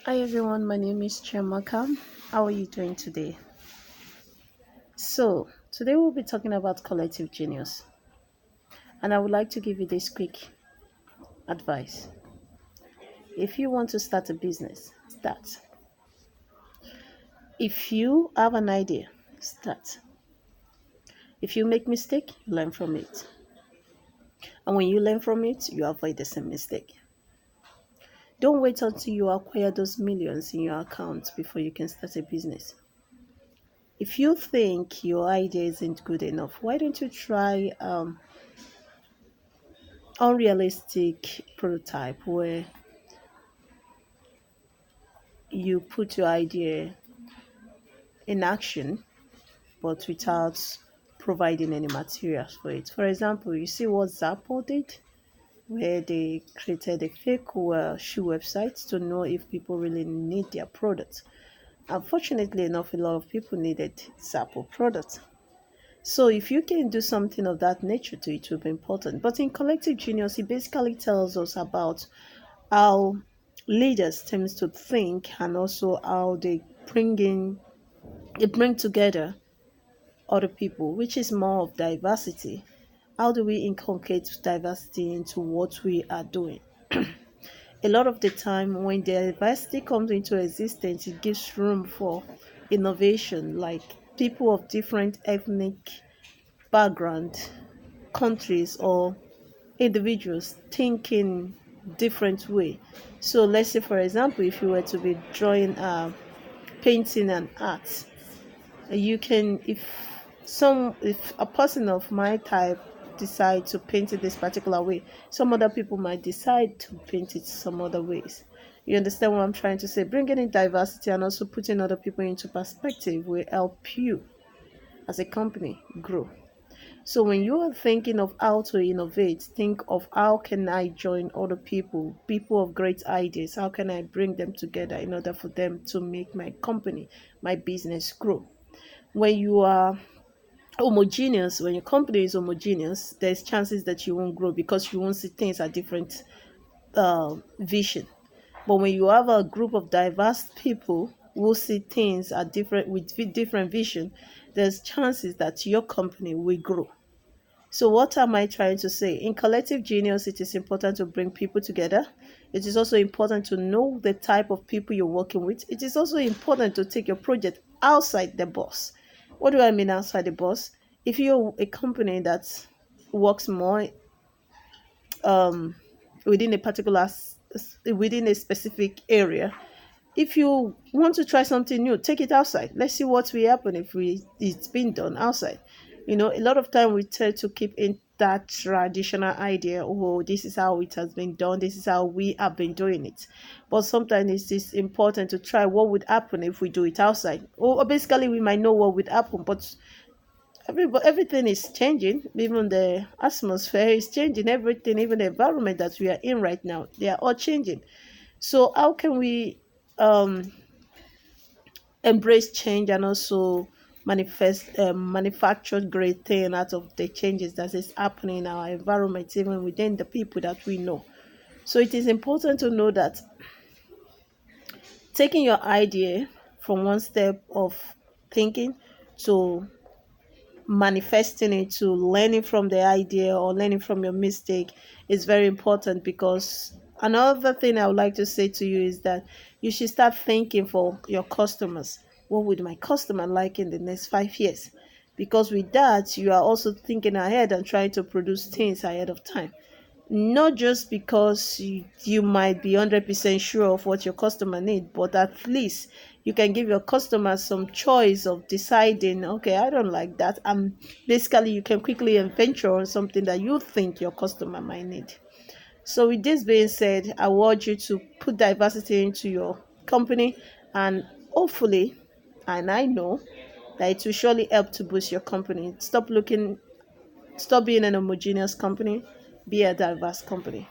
Hi everyone, my name is Chiamaka. How are you doing today? Today we'll be talking about collective genius, and I would like to give you this quick advice. If you want to start a business, start. If you have an idea, start. If you make mistake, learn from it. And when you learn from it, you avoid the same mistake. Don't wait until you acquire those millions in your account before you can start a business. If you think your idea isn't good enough, why don't you try unrealistic prototype where you put your idea in action but without providing any materials for it. For example, you see what Zappos did, where they created a fake shoe website to know if people really need their products. Unfortunately enough, a lot of people needed Zappos products. So if you can do something of that nature to it, will be important. But in Collective Genius, it basically tells us about how leaders tends to think and also how they bring together other people, which is more of diversity. How do we inculcate diversity into what we are doing? A lot of the time when diversity comes into existence, it gives room for innovation, like people of different ethnic background, countries, or individuals thinking different way. So let's say, for example, if you were to be drawing, painting and art, you can, if a person of my type decide to paint it this particular way, some other people might decide to paint it some other ways. You understand what I'm trying to say? Bringing in diversity and also putting other people into perspective will help you as a company grow. So when you are thinking of how to innovate, think of how can I join other people, people of great ideas, how can I bring them together in order for them to make my company, my business grow. When you are homogeneous, when your company is homogeneous, there's chances that you won't grow because you won't see things at different vision. But when you have a group of diverse people who see things at different vision, there's chances that your company will grow. So, what am I trying to say? In collective genius, it is important to bring people together. It is also important to know the type of people you're working with. It is also important to take your project outside the box. What do I mean outside the box? If you're a company that works more um, within a within a specific area, if you want to try something new, take it outside. Let's see what will happen if it's been done outside. A lot of time we tend to keep in that traditional idea. Oh, this is how it has been done. This is how we have been doing it. But sometimes it's just important to try what would happen if we do it outside. Or basically, we might know what would happen, but everything is changing. Even the atmosphere is changing. Everything, even the environment that we are in right now, they are all changing. So how can we um embrace change and also manufacture great thing out of the changes that is happening in our environment, even within the people that we know? So it is important to know that taking your idea from one step of thinking to manifesting it to learning from the idea or learning from your mistake is very important. Because another thing I would like to say to you is that you should start thinking for your customers. What would my customer like in the next 5 years? Because with that, you are also thinking ahead and trying to produce things ahead of time, not just because you might be 100% sure of what your customer need, but at least you can give your customer some choice of deciding, okay, I don't like that. Basically you can quickly venture on something that you think your customer might need. So with this being said, I want you to put diversity into your company, and hopefully, and I know that it will surely help to boost your company. Stop being an homogeneous company, be a diverse company.